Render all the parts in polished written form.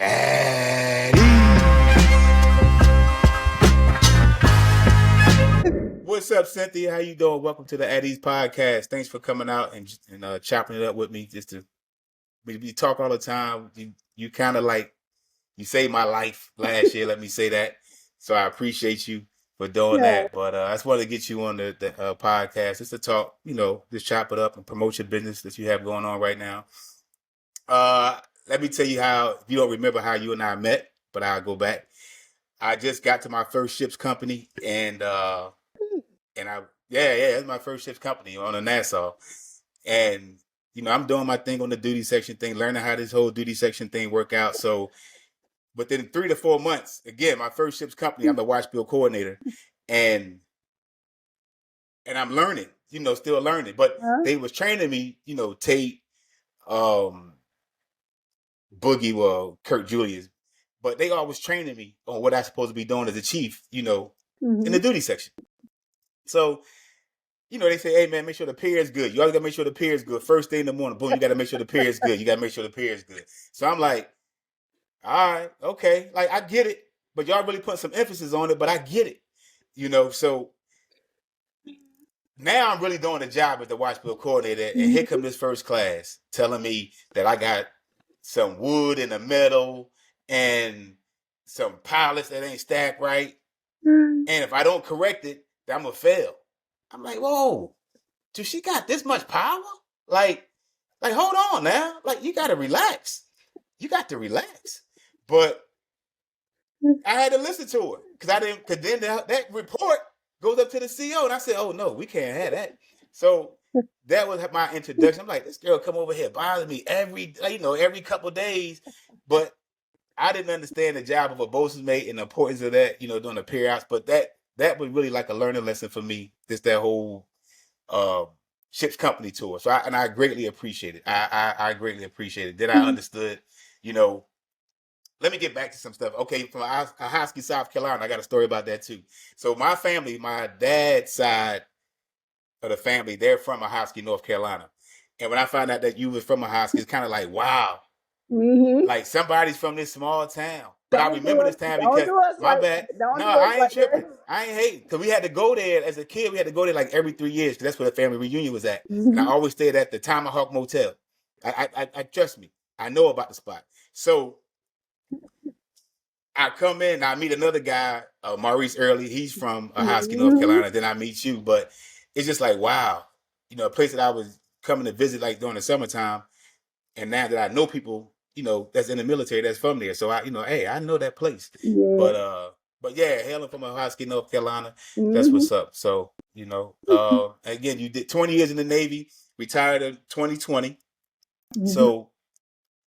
At ease. What's up, Cynthia? How you doing? Welcome to the At Ease podcast. Thanks for coming out and chopping it up with me. Just to we talk all the time. You kind of like you saved my life last year. Let me say that. So I appreciate you for doing that. But I just wanted to get you on the podcast just to talk. Just chop it up and promote your business that you have going on right now. Let me tell you how, if you don't remember how you and I met, but I'll go back. I just got to my first ships company and it's my first ships company on a Nassau. And, I'm doing my thing on the duty section thing, learning how this whole duty section thing work out. So within 3 to 4 months, again, my first ships company, I'm the watch bill coordinator and I'm learning, still learning, but they was training me, Tate, Boogie, well, Kirk Julius, but they always training me on what I'm supposed to be doing as a chief, in the duty section. So, they say, hey, man, make sure the pier is good. You always got to make sure the pier is good. First thing in the morning, boom, you got to make sure the pier is good. You got to make sure the pier is good. So I'm like, all right, okay. Like, I get it, but y'all really put some emphasis on it, but I get it, So now I'm really doing the job as the watch bill coordinator, and here come this first class telling me that I got some wood in the middle and some pilots that ain't stacked right. And if I don't correct it, then I'm going to fail. I'm like, whoa, dude, she got this much power? Like, hold on now. Like, you got to relax. You got to relax. But I had to listen to her because then that report goes up to the CO and I said, oh no, we can't have that. So that was my introduction. I'm like, this girl come over here bothering me every couple of days, but I didn't understand the job of a bosun's mate and the importance of that, during the period. But that was really like a learning lesson for me. Just that whole ship's company tour. So I greatly appreciate it. I greatly appreciate it. Then I understood, let me get back to some stuff. Okay, from Ahoskie, South Carolina, I got a story about that too. So my family, my dad's side of the family, they're from Ahoskie, North Carolina. And when I found out that you was from Ahoskie, it's kind of like, wow. Like somebody's from this small town. But I remember this time because my bad. No, I ain't tripping. I ain't hating. Because we had to go there as a kid. We had to go there like every 3 years because that's where the family reunion was at. And I always stayed at the Tomahawk Motel. I trust me. I know about the spot. So I come in and I meet another guy, Maurice Early. He's from Ahoskie, North Carolina. Then I meet you. But it's just like, wow. A place that I was coming to visit like during the summertime. And now that I know people, that's in the military, that's from there. So hey, I know that place. Yeah. But yeah, hailing from Ahoskie, North Carolina, that's what's up. So, again, you did 20 years in the Navy, retired in 2020. So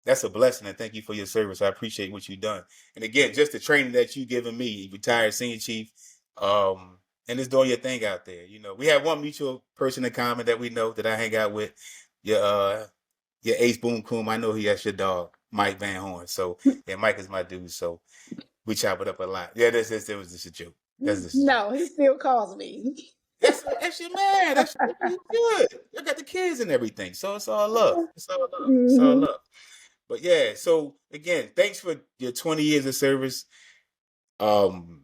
that's a blessing, and thank you for your service. I appreciate what you've done. And again, just the training that you've given me, retired senior chief, and just doing your thing out there. We have one mutual person in common that we know that I hang out with. Your ace boom coom. I know that's your dog, Mike Vanhorn. So yeah, Mike is my dude. So we chop it up a lot. Yeah, that was just a joke. No, he still calls me. That's your man. That's good. You got the kids and everything. So it's all love. It's all love. But yeah, so again, thanks for your 20 years of service. Doing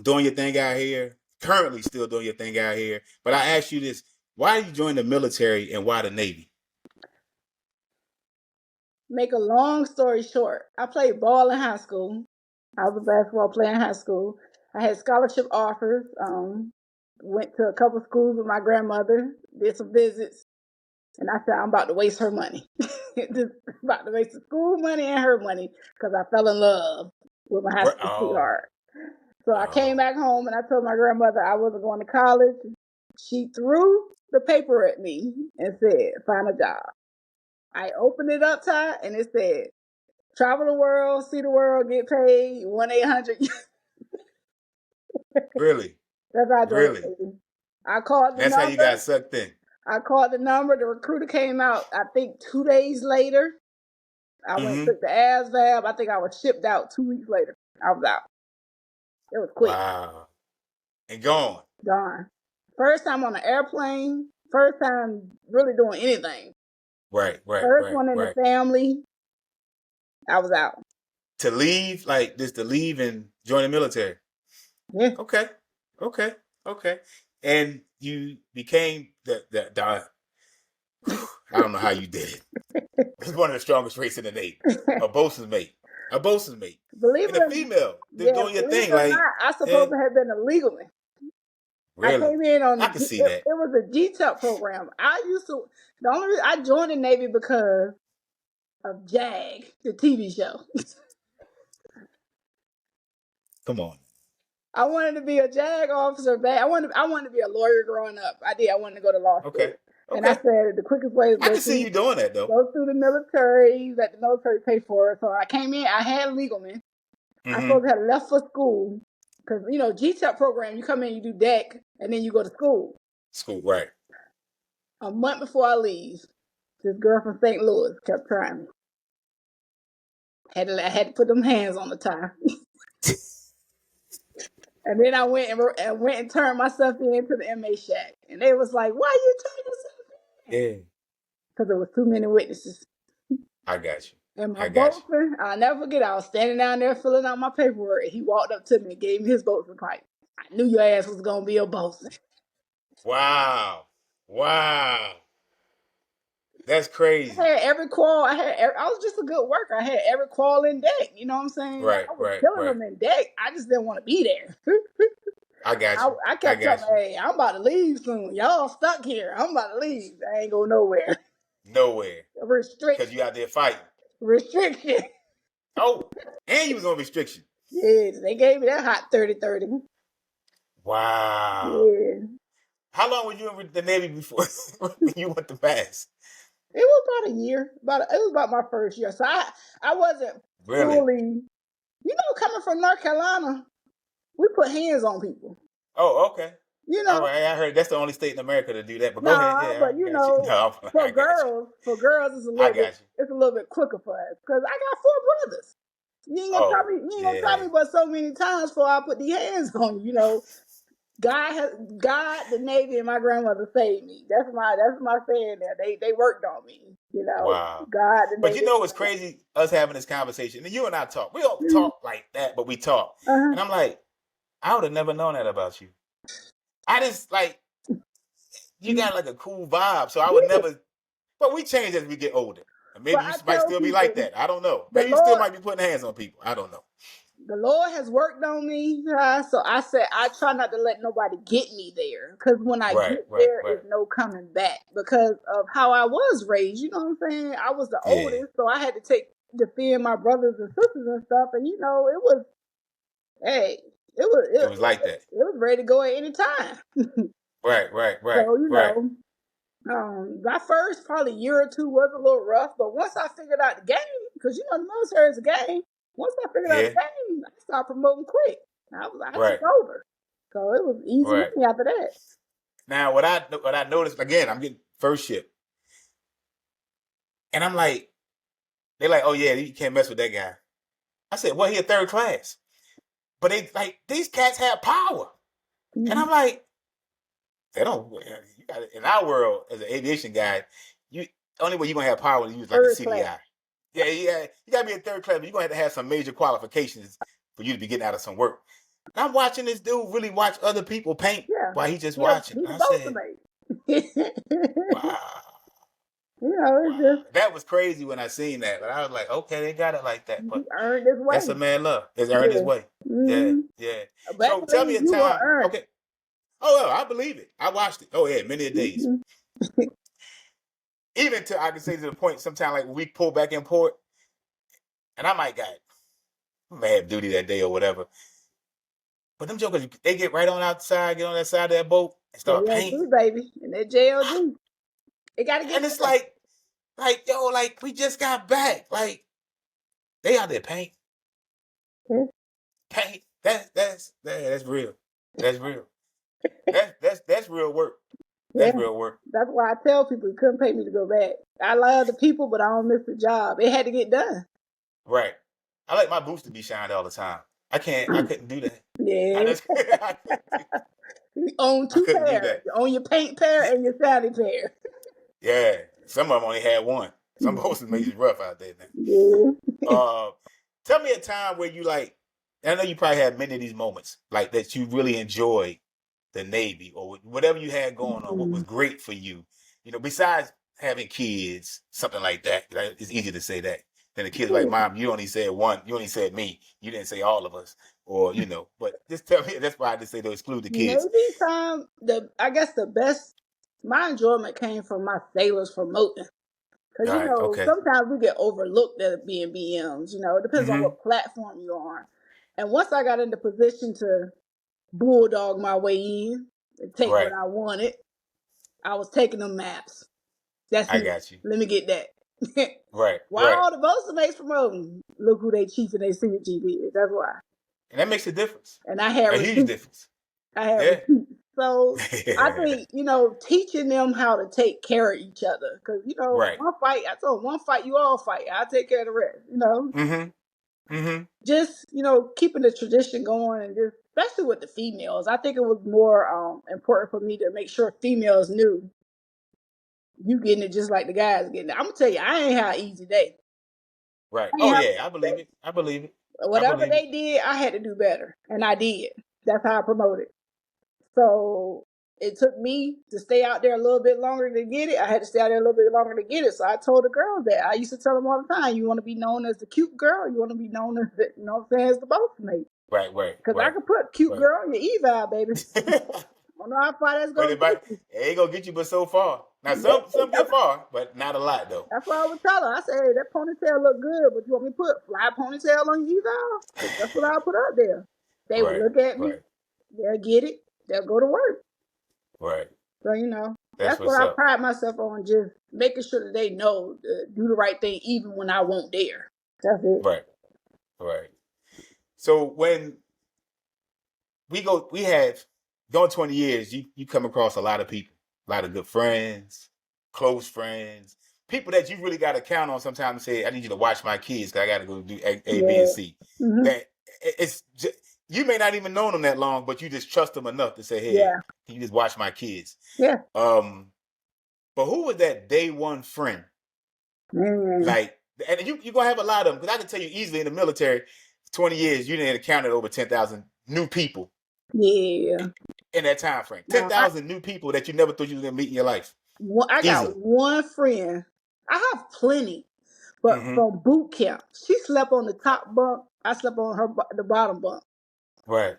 your thing out here. Currently still doing your thing out here. But I ask you this: why did you join the military and why the Navy? Make a long story short, I played ball in high school. I was a basketball player in high school. I had scholarship offers. Went to a couple schools with my grandmother, did some visits, and I said, I'm about to waste her money. Just about to waste the school money and her money because I fell in love with my high school sweetheart. So I came back home and I told my grandmother I wasn't going to college. She threw the paper at me and said, find a job. I opened it up, Ty, and it said, travel the world, see the world, get paid, 1-800. Really? That's how I joined the Navy. I called the number. That's how you got sucked in. I called the number. The recruiter came out, I think, 2 days later. I went and took the ASVAB. I think I was shipped out 2 weeks later. I was out. It was quick. Wow. And gone. Gone. First time on an airplane. First time really doing anything. Right. First one in the family. I was out. to leave, like just to leave and join the military. Yeah. Okay. And you became the I don't know how you did it. It's one of the strongest rates in the Navy. A bosun's mate. Believe And it a or female. They're yeah, doing your believe it thing. or Like, not, I yeah, supposed to have been a legalman. I really. came in on I the can it, see it that. was a GTEP program. The only reason I joined the Navy because of JAG, the TV show. Come on. I wanted to be a JAG officer. I wanted to be a lawyer growing up. I did. I wanted to go to law Okay. school, and I said the quickest way is I can see you doing that though. go through the military. Let the military pay for it. So I came in. I had legalman. I Mm-hmm. supposed to have left for school because GTEP program. You come in, you do deck, and then you go to school. School, right. A month before I leave, this girl from St. Louis kept trying me. I had to put them hands on the tie. And then I went and turned myself into the MA shack. And they was like, "Why you turn yourself in?" Yeah. Because there was too many witnesses. I got you. And my I got you. boatman, I'll never forget, I was standing down there filling out my paperwork, and he walked up to me and gave me his boatman pipe. I knew your ass was going to be a boatman. Wow. That's crazy. I had every call. I was just a good worker. I had every call in deck. You know what I'm saying? Right. I was killing them in deck. I just didn't want to be there. I got you. I kept telling, "Hey, I'm about to leave soon. Y'all stuck here. I'm about to leave. I ain't going nowhere." Nowhere. Restriction. Because you out there fighting. Restriction. Oh, and you was on restriction. Yeah, they gave me that hot 30-30. Wow. Yeah. How long were you in the Navy before you went to pass? It was about a year. It was about my first year. So I wasn't Really? fully, coming from North Carolina, we put hands on people. Oh, okay. All right. I heard that's the only state in America to do that. But go ahead. Yeah, but for girls, it's a little bit quicker for us because I got 4 brothers. You ain't gonna tell me but so many times before I put the hands on you. God, the Navy, and my grandmother saved me. That's my saying there. They worked on me. Wow. God, the But Navy. it's crazy us having this conversation. And you and I talk. We don't talk like that, but we talk. Uh-huh. And I'm like, I would have never known that about you. I just you got like a cool vibe. So I would never. But we change as we get older. And maybe you might still be like that. I don't know. Maybe you still might be putting hands on people. I don't know. The Lord has worked on me, so I said I try not to let nobody get me there. Because when I get there, is no coming back. Because of how I was raised, you know what I'm saying? I was the oldest, so I had to defend my brothers and sisters and stuff. And it was like that. It was ready to go at any time. Right. So my first probably year or two was a little rough, but once I figured out the game, because the military is a game. Once I figured out the game, I started promoting quick. I took over, so it was easy with me after that. Now, what I noticed again, I'm getting first ship, and I'm like, they're like, "Oh yeah, you can't mess with that guy." I said, "Well, he a 3rd class," but these cats have power, and I'm like, they don't. You got in our world as an aviation guy, only way you gonna have power when you use like a CDI. Yeah, you gotta be in 3rd class, but you're gonna have to have some major qualifications for you to be getting out of some work. And I'm watching this dude really watch other people paint while he's just watching. I said, wow. That was crazy when I seen that. But I was like, okay, they got it like that. But earned his way. That's a man love. It's earned his way. Yeah. So tell me a time. Okay. Oh, well, I believe it. I watched it. Oh, yeah, many a days. Even to I can say to the point sometimes like when we pull back in port, and I may have duty that day or whatever. But them jokers, they get right on outside, get on that side of that boat and start painting. Baby, and that JLG. It gotta get. And it's like we just got back. Like they out there paint. Paint. That's real. That's real. That's real work. That's real work. That's why I tell people you couldn't pay me to go back. I love the people, but I don't miss the job. It had to get done. Right. I like my boots to be shined all the time. I couldn't do that. Yeah. You own 2 pairs. You own your paint pair and your shiny pair. Yeah. Some of them only had one. Some bosses made it rough out there now. Yeah. Tell me a time where you like. I know you probably had many of these moments like that you really enjoyed the Navy or whatever you had going on. What was great for you? Besides having kids, something like that. Right? It's easy to say that. Then the kids like, Mom, you only said one. You only said me. You didn't say all of us. Or but just tell me. That's why I just say to exclude the kids. Maybe I guess the best, my enjoyment came from my sailors promoting. Because, All right. Okay. sometimes we get overlooked at being BMs. It depends on what platform you're on. And once I got into position to bulldog my way in and take what Right. I wanted, I was taking them maps. That's I me. got you. Let me get that. Right. Why Right. all the Postmates promoting? Look who they chief and they senior chief is. That's why. And that makes a difference. And I had A huge receipts. difference. I had Yeah. receipts. So I think, teaching them how to take care of each other. Because, Right. one fight, I told them, one fight, you all fight. I'll take care of the rest, Just, keeping the tradition going and just, especially with the females. I think it was more important for me to make sure females knew you getting it just like the guys getting it. I'm going to tell you, I ain't had an easy day. Right. I ain't Oh have yeah, I an easy believe day. it. I believe it. I Whatever believe it. they did, I had to do better. And I did. That's how I promoted. So it took me to stay out there a little bit longer to get it. I had to stay out there a little bit longer to get it. So I told the girls that. I used to tell them all the time, you want to be known as the cute girl, you want to be known as the, as the boss mate. Right, right, Because I right, could put cute right. girl in your eval, baby. I don't know how far that's But going it to might, get you. it ain't gonna get you but so far. Now Yeah, some get far, but not a lot though. that's what I would tell her. I said, hey, that ponytail look good, but you want me to put fly ponytail on your eval? Because that's what I'll put up there. They would Right, look at me. right, They'll get it. They'll go to work. right. So, That's that's what's what I up. pride myself on, just making sure that they know to do the right thing even when I won't dare. That's it. Right, right. So when we have going 20 years, you come across a lot of people, a lot of good friends, close friends, people that you really got to count on sometimes and say, I need you to watch my kids because I got to go do A, B, and Yeah. C. Mm-hmm. That it's just, you may not even know them that long, but you just trust them enough to say, hey, Yeah. can you just watch my kids? Yeah. But who was that day one friend? Man. Like, and you're going to have a lot of them because I can tell you easily in the military, 20 years, you didn't encounter over 10,000 new people Yeah. in that time frame. Now, I 10,000 new people that you never thought you were going to meet in your life. I got Easily. one friend. I have plenty, but Mm-hmm. from boot camp, she slept on the top bunk. I slept on the bottom bunk. Right.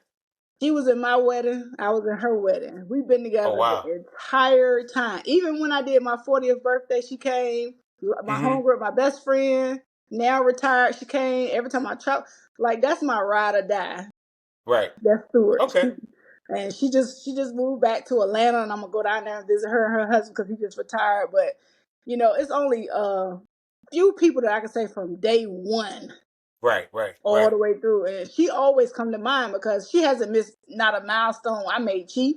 She was in my wedding. I was in her wedding. We've been Oh, together wow. the entire time. Even when I did my 40th birthday, she came. My Mm-hmm. homegirl, my best friend, now retired, she came. Every time I travel, like that's my ride or die. Right. That's Stewart. Okay. And she just moved back to Atlanta, and I'm gonna go down there and visit her and her husband because he just retired. But it's only a few people that I can say from day one Right, right, all right. the way through. And she always come to mind because she hasn't missed not a milestone. I made chief.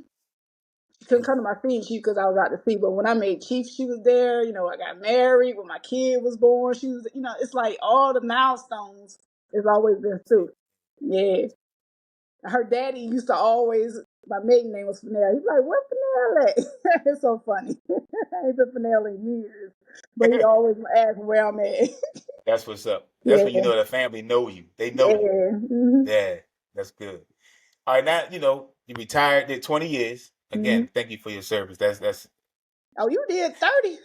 She couldn't come to my senior chief because I was out to sea. But when I made chief, she was there. I got married. When my kid was born, she was, it's like all the milestones has always been through. Yeah. Her daddy used to always, my maiden name was Fennell. He's like, "What Fennell at?" It's so funny. I ain't been Fennell in years. But he always asked where I'm at. That's what's up. That's Yeah. when you know the family know you. They know you. Yeah. Mm-hmm. Yeah, that's good. All right, now you retired, did 20 years. Mm-hmm. Again, thank you for your service. That's Oh, you did 30.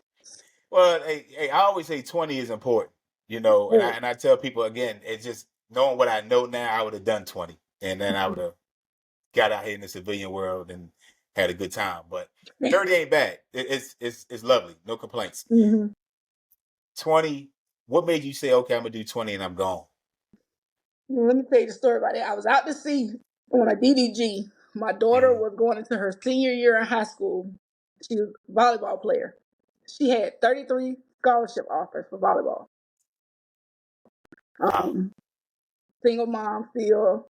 well. Hey, I always say 20 is important. And Yeah. I tell people again, it's just knowing what I know now. I would have done 20, and then I would have got out here in the civilian world and had a good time. But 30 ain't bad. It's lovely. No complaints. Mm-hmm. 20. What made you say, okay, I'm gonna do 20 and I'm gone? Let me tell you the story about it. I was out to sea on a DDG. My daughter Mm-hmm. was going into her senior year in high school. She was a volleyball player. She had 33 scholarship offers for volleyball. Wow. Single mom still.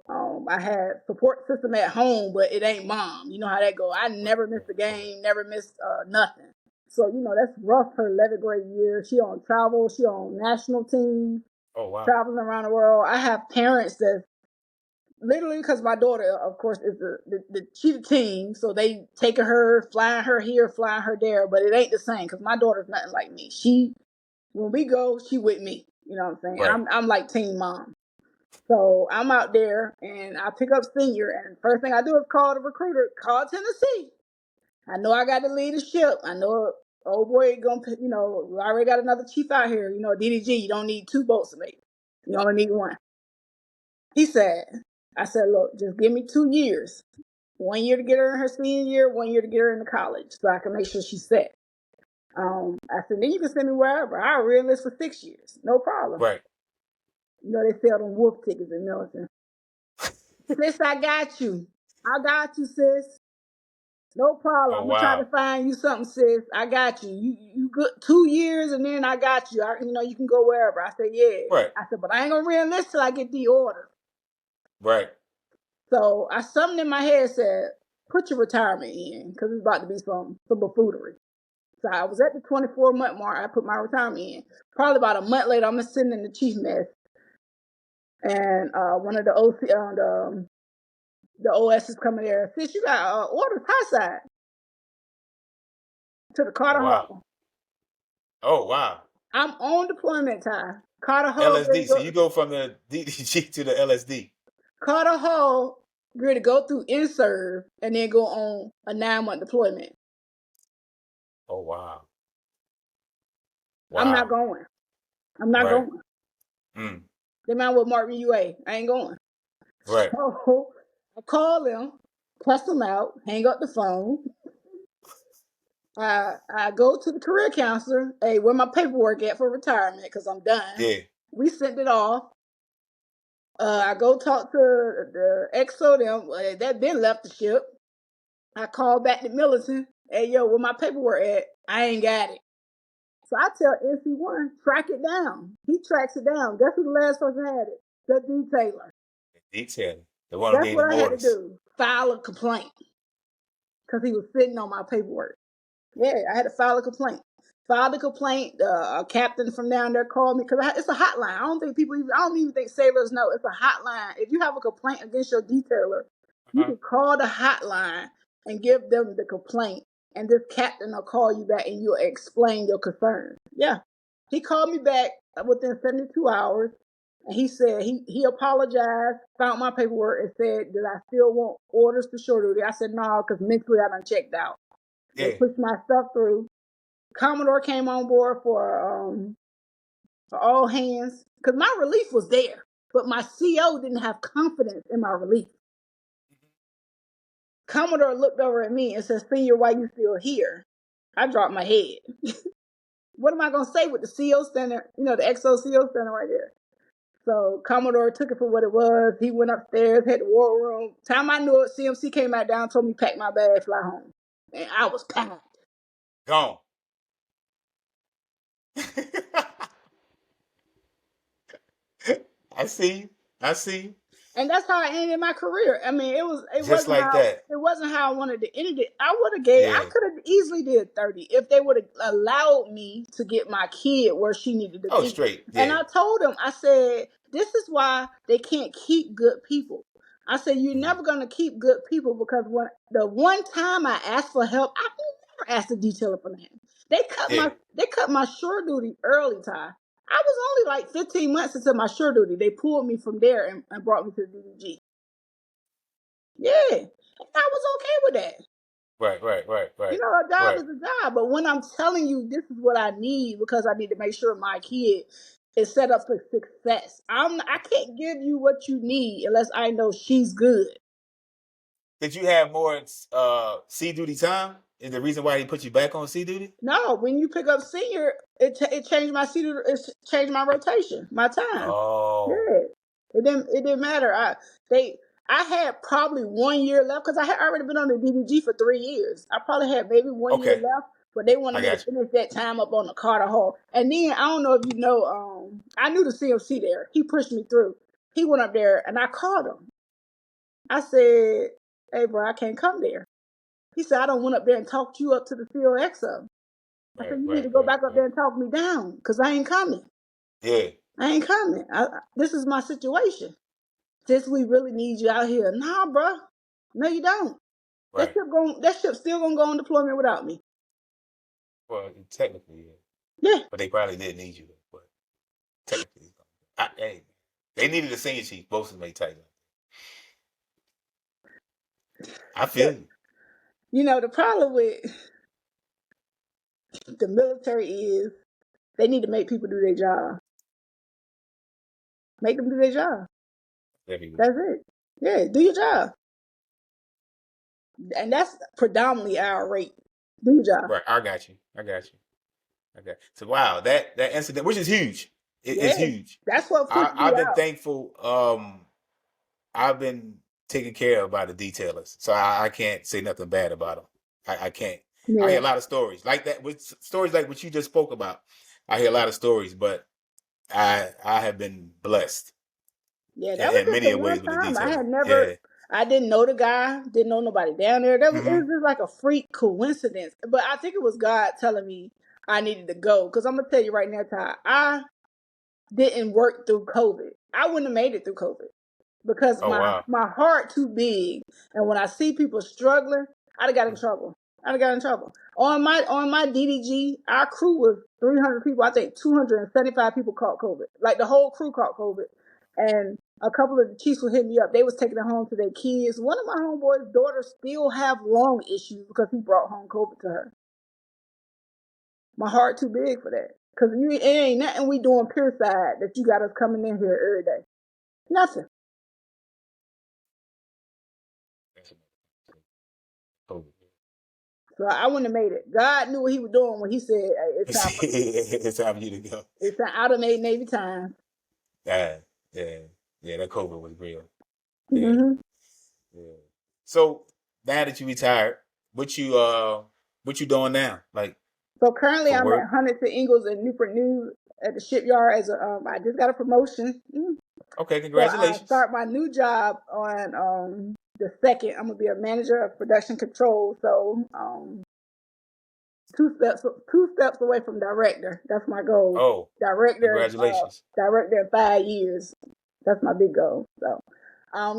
I had support system at home, but it ain't mom. You know how that go. I never missed a game, never missed nothing. So that's rough. Her 11th grade year, she on travel, she on national team, Oh wow. traveling around the world. I have parents that literally, because my daughter, of course, is she the team, so they taking her, flying her here, flying her there, but it ain't the same because my daughter's nothing like me. When we go, she with me. You know what I'm saying? Right. I'm like teen mom. So I'm out there and I pick up senior, and first thing I do is call the recruiter, call Tennessee. I know I got to lead the ship. I know old boy gonna, we already got another chief out here. DDG, you don't need 2 boats to make. You only need 1. He said, I said, look, just give me 2 years. 1 year to get her in her senior year, 1 year to get her into college, so I can make sure she's set. I said, then you can send me wherever. I'll re-enlist for 6 years. No problem. Right. They sell them wolf tickets in Milton. Sis, I got you. I got you, sis. No problem. Oh, I'm gonna try wow. to find you something, sis. I got you. You good 2 years, and then I got you. You can go wherever. I said, yeah. Right. I said, but I ain't gonna re-enlist till I get the order. Right. So something in my head said, put your retirement in, because it's about to be some buffoonery. So I was at the 24-month mark. I put my retirement in. Probably about a month later, I'm sitting in the chief mess, and one of the OC, the OS is coming there. Sis, you got orders high side to the Oh, Carter wow. Hall. Oh, wow. I'm on deployment time. Carter Hall, LSD. So you go from the DDG to the LSD. Carter Hall, ready to go through in-serve and then go on a 9-month deployment. Oh, wow. I'm not Wow. going. I'm not Right. going. They might well mark me UA. I ain't going. Right. So I call them, cuss them out, hang up the phone. I go to the career counselor. Hey, where my paperwork at for retirement? Because I'm done. Yeah. We sent it off. I go talk to the XO them. That been left the ship. I call back to Millicent. Hey, yo, where my paperwork at? I ain't got it. So I tell NC1, track it down. He tracks it down. Guess who the last person had it? The detailer. Detail. The one who That's gave what them I had to orders. do. File a complaint. Because he was sitting on my paperwork. Yeah, I had to file a complaint. Filed a complaint. A captain from down there called me because it's a hotline. I don't even think sailors know it's a hotline. If you have a complaint against your detailer, you can call the hotline and give them the complaint, and this captain will call you back and you'll explain your concerns. Yeah, he called me back within 72 hours, and he said he apologized, found my paperwork, and said that I still want orders to shore duty. I said no, because mentally I done checked out. They Yeah. pushed my stuff through. Commodore came on board for all hands because my relief was there, but my CO didn't have confidence in my relief. Commodore looked over at me and said, "Senior, why you still here?" I dropped my head. What am I gonna say with the CO standing, the XO CO standing right there? So Commodore took it for what it was. He went upstairs, had the war room. Time I knew it, CMC came out down, told me pack my bag, fly home, and I was packed. Gone. I see. I see. And that's how I ended my career. I mean, it Just wasn't like how that. it wasn't how I wanted to end it. I Yeah. could have easily did 30 if they would have allowed me to get my kid where she needed to Oh, be. straight. And Yeah. I told them, I said, this is why they can't keep good people. I said, you're never gonna keep good people because when the one time I asked for help, I never asked the detailer for that. Yeah. They cut my shore duty early, Ty. I was only like 15 months into my shore duty. They pulled me from there and brought me to the DDG. Yeah, I was okay with that. Right. A job Right. is a job, but when I'm telling you this is what I need because I need to make sure my kid is set up for success, I can't give you what you need unless I know she's good. Did you have more sea duty time? Is the reason why he put you back on sea duty? No, when you pick up senior, it changed my seat. It changed my rotation, my time. Oh. Yeah, it didn't matter. I had probably 1 year left because I had already been on the DDG for 3 years. I probably had maybe 1 year Okay. left, but they wanted I me to got you. finish that time up on the Carter Hall. And then I don't know if you know, I knew the CMC there. He pushed me through. He went up there and I called him. I said, "Hey, bro, I can't come there." He said, "I don't went up there and talked you up to the COXO." I said, "You need to go back up there and talk me down because I ain't coming. Yeah. I ain't coming. This is my situation. Since we really need you out here." "Nah, bro. No, you don't. Right. That ship still gonna go on deployment without me." Well, technically, yeah. Yeah. But they probably did need you. But technically. Hey, they needed a senior chief. Both of them made tight. I feel you. You know, the problem with the military is they need to make people do their job. Make them do their job. Everywhere. That's it. Yeah, do your job. And that's predominantly our rate. Do your job. Right. I got you. Okay. So wow, that incident, which is huge, it's Yeah. huge. That's what pushed me I've been out. thankful. I've been taken care of by the detailers, so I can't say nothing bad about them. I can't. I Yeah. hear a lot of stories like that, with stories like what you just spoke about. I hear a lot of stories, but I have been blessed Yeah, that was in just many a ways one with the time. I detailer. had never, Yeah. I didn't know the guy, didn't know nobody down there. It Mm-hmm. was just like a freak coincidence. But I think it was God telling me I needed to go. Because I'm going to tell you right now, Ty, I didn't work through COVID. I wouldn't have made it through COVID because Oh wow. my heart too big. And when I see people struggling, I'd have got in trouble. I'd have got in trouble. On my DDG, our crew was 300 people. I think 275 people caught COVID. Like the whole crew caught COVID. And a couple of the chiefs would hit me up. They was taking it home to their kids. One of my homeboys' daughters still have lung issues because he brought home COVID to her. My heart too big for that. Cause it ain't nothing we doing pure side that you got us coming in here every day. Nothing. Oh. So I wouldn't have made it. God knew what he was doing when he said, hey, it's time for It's time for you to go. it's time out of made Navy time. Yeah, that COVID was real. Yeah, Mm-hmm. yeah. So now that you retired, what you doing now? Like So currently for I'm work? at Huntington Ingalls in Newport News at the shipyard as a I just got a promotion. Okay, So I congratulations. start my new job on the second. I'm gonna be a manager of production control. So two steps away from director. That's my goal. Oh, congratulations. Director in 5 years. That's my big goal. So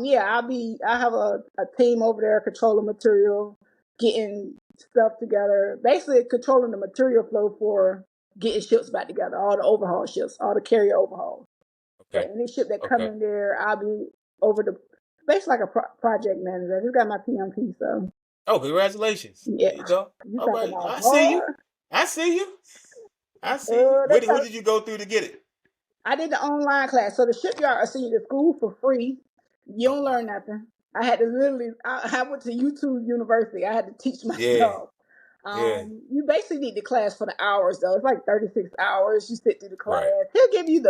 yeah, I have a team over there controlling material, getting stuff together, basically controlling the material flow for getting ships back together, all the overhaul ships, all the carrier overhauls. So Okay, any ship that come okay. in there, I'll be over the basically like a project manager. I just got my PMP, so Oh, congratulations. yeah. There you go. You All talking right, about I see you. hard? I see you. I see you. They What try. did you go through to get it? I did the online class. So the shipyard will send you to school for free. You Oh don't wow. learn nothing. I had to literally, I went to YouTube University. I had to teach Yeah, myself. yeah. You basically need the class for the hours though. It's like 36 hours. You sit through the class. Right, right. They'll give you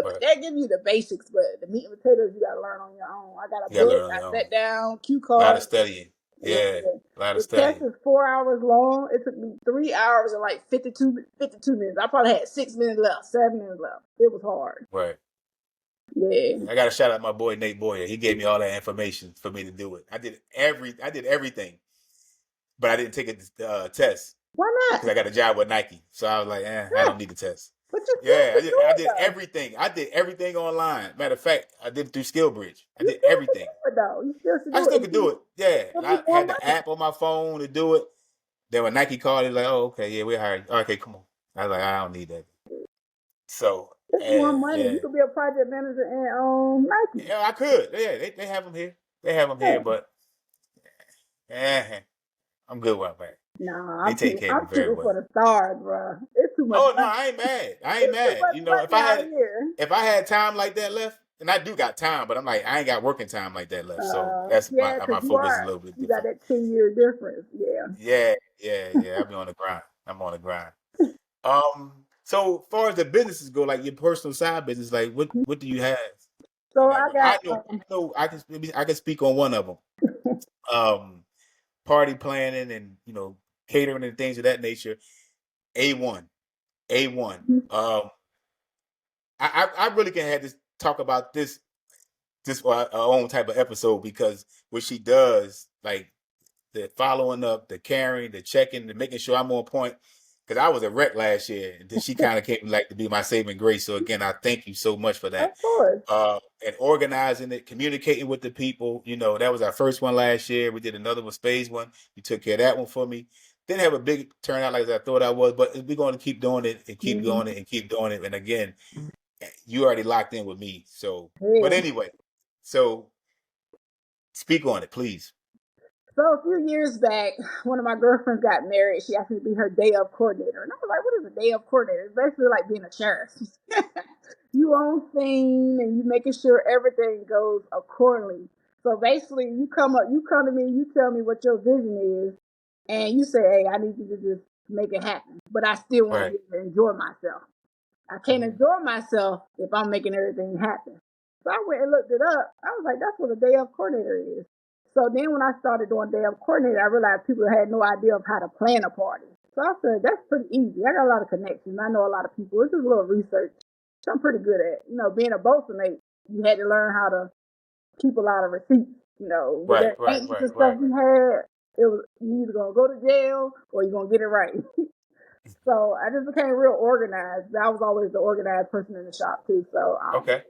the basics, but the meat and potatoes you gotta learn on your own. I got a You gotta book. learn on I your own. sat down, cue A lot of cards. studying. Yeah. Yeah, a lot of The test studying. is 4 hours long. It took me 3 hours and like 52 minutes. I probably had 6 minutes left, 7 minutes left. It was hard. Right. Yeah. I got to shout out my boy Nate Boyer. He gave me all that information for me to do it. I did everything, but I didn't take a test Why because not? I got a job with Nike. So I was like, I Yeah. don't need the test. But you still Yeah, could do I it did though. everything. I did everything online. Matter of fact, I did it through SkillBridge. I You did still could everything. do it though. You still should I do still it. could do it. Yeah, and It'll be I more had the money. app on my phone to do it. Then when Nike called, it was like, oh, okay, yeah, we're hiring. Okay, come on. I was like, I don't need that. So, It's more money. yeah, You could be a project manager in Nike. yeah, I could. Yeah, they have them here. They have them here, Yeah. but I'm good where I'm at. Nah, They take care of me I'm very shooting for well. the stars, bro. It's too much Oh no, money. I ain't mad. I ain't It's too mad. much You know, money out here. if I had time like that left, and I do got time, but I'm like I ain't got working time like that left. So that's Yeah, because my focus is a little bit you got different. that 10-year difference. Yeah. Yeah. I be on the grind. I'm on the grind. So far as the businesses go, like your personal side business, like what do you have? So And I I got know I can speak on one of them. Um, Party planning and catering and things of that nature. A1, A1. I really can have this talk about this for our own type of episode because what she does, like the following up, the caring, the checking, the making sure I'm on point. Because I was a wreck last year, and then she kind of came like to be my saving grace. So again, I thank you so much for that. of course. And organizing it, communicating with the people. That was our first one last year. We did another one, phase one. You took care of that one for me. Didn't have a big turnout like I thought I was, but we're going to keep doing it and keep Mm-hmm. doing it and keep doing it. And again, You already locked in with me. So, but Yeah. anyway, so speak on it, please. So a few years back, one of my girlfriends got married. She asked me to be her day of coordinator, and I was like, "What is a day of coordinator?" It's basically like being a sheriff. You on scene and you making sure everything goes accordingly. So basically, you come to me, you tell me what your vision is, and you say, "Hey, I need you to just make it happen." But I still want to Right. be able to enjoy myself. I can't Mhm. enjoy myself if I'm making everything happen. So I went and looked it up. I was like, that's what a day of coordinator is. So then when I started doing day of coordinator, I realized people had no idea of how to plan a party. So I said, that's pretty easy. I got a lot of connections. I know a lot of people. It's just a little research. So I'm pretty good at, being a Bolsonate, you had to learn how to keep a lot of receipts. With Right. that Right. ain't Right. the stuff Right. we had, it was you either gonna go to jail or you're gonna get it right. So I just became real organized. I was always the organized person in the shop too. So Okay.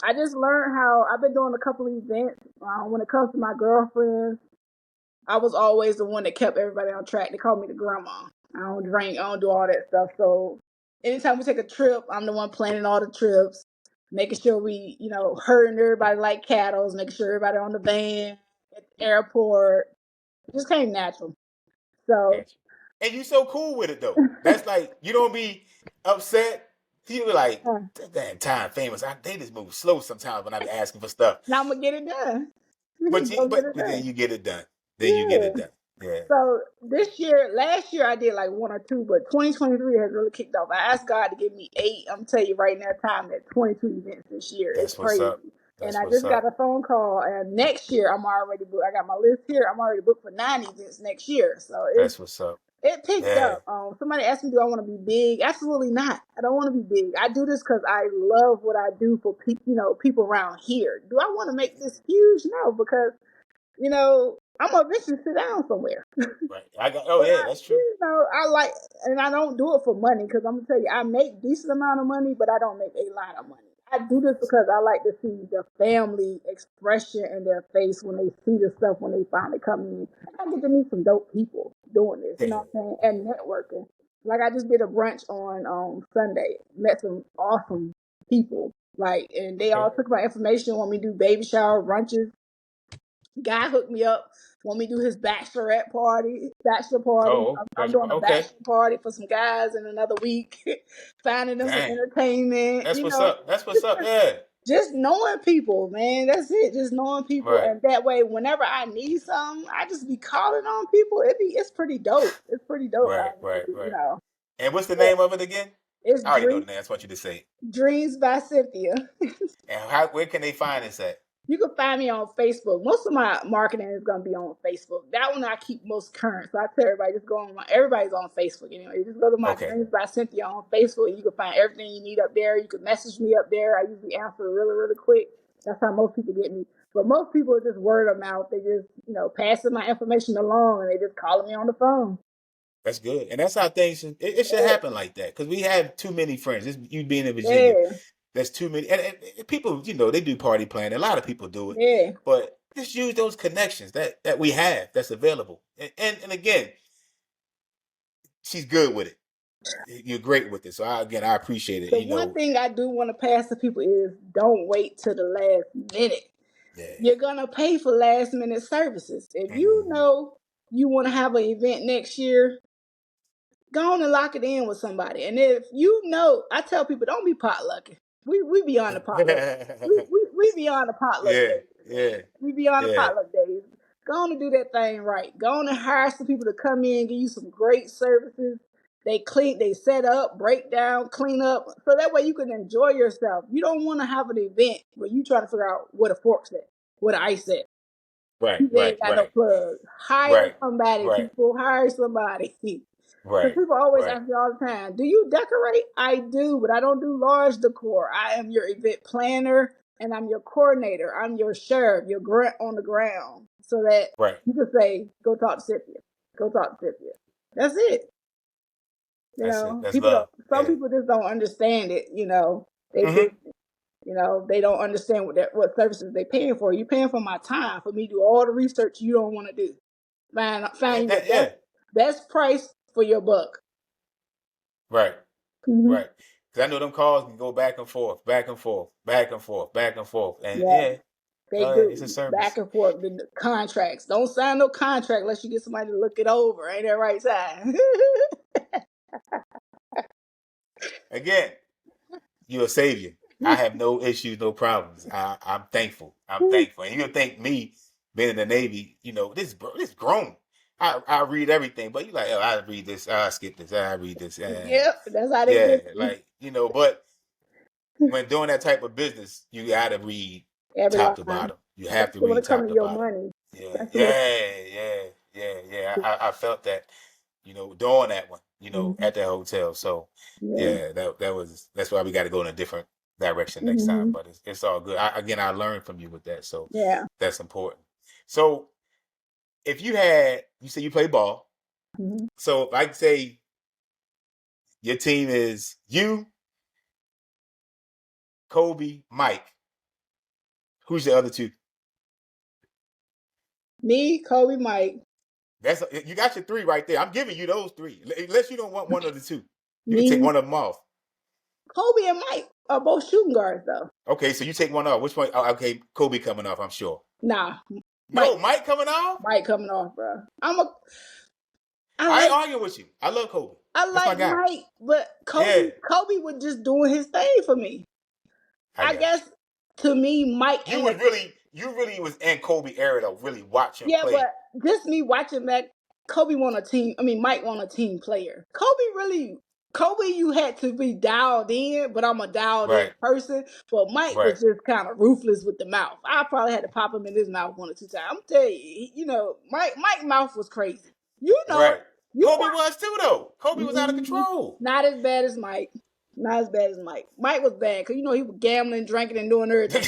I just learned how I've been doing a couple of events. When it comes to my girlfriends, I was always the one that kept everybody on track. They call me the grandma. I don't drink. I don't do all that stuff. So anytime we take a trip, I'm the one planning all the trips, making sure we, herding everybody like cattle, making sure everybody on the van at the airport. It just came natural. So Gotcha. And you so cool with it though. That's like you don't be upset. You be like, uh, that damn time famous. They just move slow sometimes when I be asking for stuff. now I'm gonna get it done. But Go get it but then done. you get it done. Then you get Yeah. it done. Yeah. So last year I did like one or two, but 2023 has really kicked off. I asked God to give me 8. I'm telling you right now, time at 22 events this year. It's That's what's crazy. up. And That's I what's just got up. a phone call, and next year I'm already booked. I got my list here. I'm already booked for 9 events next year. So That's what's up. it picked Yeah. up. Somebody asked me, "Do I want to be big?" Absolutely not. I don't want to be big. I do this because I love what I do for people. People around here. Do I want to make this huge? No, because I'm gonna eventually sit down somewhere. Right. I got oh But yeah, that's true. I like, and I don't do it for money because I'm gonna tell you, I make decent amount of money, but I don't make a lot of money. I do this because I like to see the family expression in their face when they see the stuff when they finally come in. I get to meet some dope people doing this, you Yeah. know what I'm saying, and networking. Like I just did a brunch on Sunday, met some awesome people, like, and they Okay. all took my information, want me to do baby shower brunches. Guy hooked me up, want me to do his bachelor party. Oh, I'm doing a okay. bachelor party for some guys in another week, finding them some Dang. entertainment, That's what's up. That's what's up. Yeah. just knowing people, man. That's it. Just knowing people, Right. and that way, whenever I need something, I just be calling on people. It's pretty dope. It's pretty dope Right. out Right. here, Right. And what's the name of it again? It's I already know the name. I just want you to say it. Dreams by Cynthia. And where can they find this at? You can find me on Facebook. Most of my marketing is going to be on Facebook. That one I keep most current. So I tell everybody, just go on everybody's on Facebook anyway. Just go to my Okay. Dreams by Cynthia on Facebook. And you can find everything you need up there. You can message me up there. I usually answer really, really quick. That's how most people get me. But most people are just word of mouth. They just, passing my information along and they just calling me on the phone. That's good. And that's how things it should happen like that. Because we have too many friends. You being in Virginia, Yeah, there's too many. And people, they do party planning. A lot of people do it. yeah. But just use those connections that we have that's available. And again, she's good with it. You're great with it. So I appreciate it. The one thing I do want to pass to people is don't wait till the last minute. Yeah. You're gonna pay for last minute services. If you Mm-hmm. know you want to have an event next year, go on and lock it in with somebody. And if I tell people don't be potlucking. We beyond the potluck. We beyond the potluck Yeah, days. yeah, We beyond the yeah. potluck days. Go on and do that thing right. Go on and hire some people to come in, give you some great services. They set up, break down, clean up, so that way you can enjoy yourself. You don't want to have an event where you try to figure out where the fork's at, where the ice at. Right, You right, ain't got no right, plug. Hire right, somebody, right, people. Hire somebody. Because right, people always right, ask me all the time, do you decorate? I do, but I don't do large decor. I am your event planner and I'm your coordinator. I'm your sheriff, your grunt on the ground. So that right. you can say, go talk to Cynthia. Go talk to Cynthia. That's it. That's it. That's People don't, love. some Yeah. people just don't understand it. They Mm-hmm. just, they don't understand what services they paying for. You paying for my time for me to do all the research you don't want to do. Find you the Yeah. best price for your buck. Right. Mm-hmm. Right. Because I know them calls can go back and forth, back and forth, back and forth, back and forth. And Yeah, yeah, they it's a do back service. and forth. The contracts. Don't sign no contract unless you get somebody to look it over. Ain't that right side? Again, you're a savior. I have no issues, no problems. I'm thankful. I'm thankful. And you'll thank me being in the Navy, this grown. I read everything, but you like, oh, I read this, I skip this, I read this. Yep, that's how they Yeah, get you. like, but when doing that type of business, you gotta read Every top to line. bottom. You have to Especially when read it comes top to to your bottom. money. Yeah, Especially when yeah. I felt that, doing that one, Mhm. at that hotel. So Yeah. yeah, that's why we got to go in a different direction next time. Hmm. But it's all good. I learned from you with that, so Yeah. that's important. So if you say you play ball, Hmm. so if I say your team is you, Kobe, Mike, who's the other two? Me, Kobe, Mike. You got your three right there. I'm giving you those three. Unless you don't want one of the two, you can take Me, one of them off. Kobe, and Mike are both shooting guards, though. Okay, so you take one off. Which one? Oh, okay, Kobe coming off, I'm sure. Nah, Mike. No, Mike coming off? Mike coming off, bro. I I ain't like arguing with you. I love Kobe. I That's my like guy. Mike, but Yeah, Kobe was just doing his thing for me. I I got guess to me, Mike you. and You really was in Kobe era to really watch him yeah, play. but just me watching that, Kobe won a team. I mean, Mike won a team player. Kobe, you had to be dialed in, but I'm a dialed in Right, person. But Mike right. was just kind of ruthless with the mouth. I probably had to pop him in his mouth one or two times. I'm telling you, Mike's mouth was crazy. You know it. Right. You Kobe was too though. Kobe was out of Mhm. control. Not as bad as Mike. Not as bad as Mike. Mike was bad because he was gambling, drinking, and doing everything.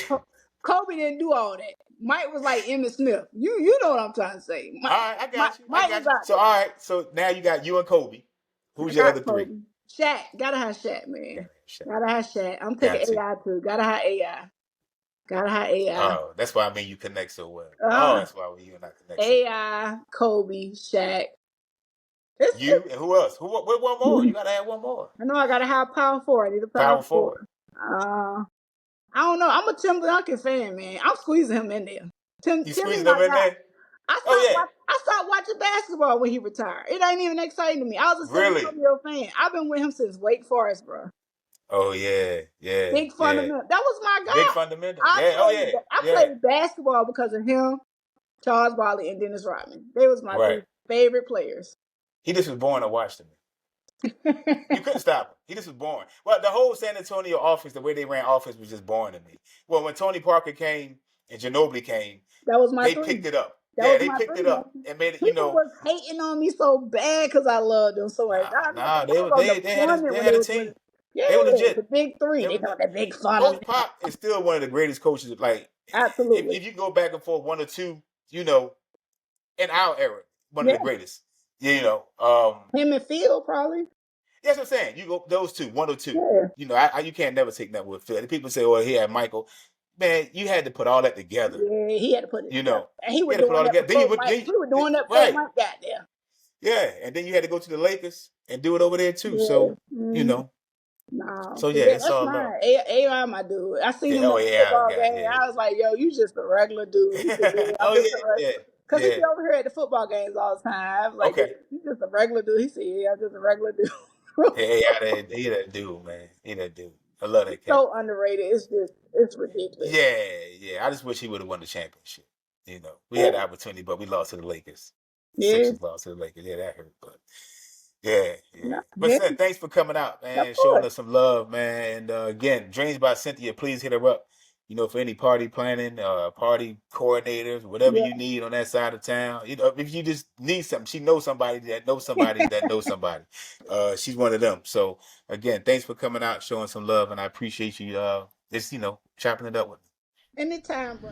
Kobe didn't do all that. Mike was like Emmitt Smith. You know what I'm trying to say. All right, I got you. I Mike was got you. out So there. all right. So now you got you and Kobe. I Who's your got other three? Kobe. Shaq. Gotta have Shaq, man. Got Shaq. Gotta have Shaq. I'm taking Got to. AI too. Gotta have AI. Gotta have AI. Oh, that's why I mean you connect so well. Oh, Uh, that's why you and I connect so well. AI, Kobe, Shaq. It's, You and who else? What one more? You gotta have one more. I know I gotta have power forward. I need a power Power forward. forward. I don't know. I'm a Tim Duncan fan, man. I'm squeezing him in there. You Timmy, squeezing them my in guy. there? Oh yeah. I stopped watching basketball when he retired. It ain't even exciting to me. I was a San Really? Antonio fan. I've been with him since Wake Forest, bro. Oh yeah, yeah, Big yeah. fundamental. That was my Big guy. fundamental. Yeah. Oh yeah, I yeah. played basketball because of him, Charles Barkley, and Dennis Rodman. They was my Right. three favorite players. He just was born to watch them. You couldn't stop him. He just was born. Well, the whole San Antonio offense, the way they ran offense was just boring to me. Well, when Tony Parker came and Ginobili came, That was my they three. picked it up. That Yeah, was they my picked three, it up man. and made it, People was hating on me so bad because I loved them so much. nah, I was on deployment they when had they a was team. winning. Yeah, They were the legit. big three. They They were, thought that big fun of me. Coach Pop is still one of the greatest coaches. Like Absolutely. if you go back and forth one or two, in our era, one of Yeah. the greatest. Um, Him and Phil probably. That's what I'm saying. You go those two, one or two. Yeah. You can't never take that with Phil. People say, "Oh, he had Michael." Man, you had to put all that together. Yeah, he had to put it together. And he You was had to put doing all that together. before Mike. He was doing that before Right? Mike got there. Yeah, and then you had to go to the Lakers and do it over there too. Yeah. So you know, No. so So yeah, yeah, it's that's all love. mine. AI, my dude. I seen Yeah, him oh at the yeah, football game. yeah, I was like, yo, you just a regular dude. He said, yeah, I'm oh just a yeah, regular. Because he yeah. be over here at the football games all the time. I was like, Okay. you just a regular dude. He said, yeah, I'm just a regular dude. He that dude, man. He that dude. I love He's that cat. so underrated. It's ridiculous. Yeah. I just wish he would have won the championship. We had the opportunity, but we lost to the Lakers. Yeah. Sixers lost to the Lakers. Yeah, that hurt. But yeah. No, But yeah. thanks for coming out, Of man, showing course. us some love, man. And again, Dreams by Cynthia, please hit her up. For any party planning, party coordinators, whatever Yeah. you need on that side of town. If you just need something, she knows somebody that knows somebody that knows somebody. She's one of them. So again, thanks for coming out, showing some love, and I appreciate you. Chopping it up with me. Anytime, bro.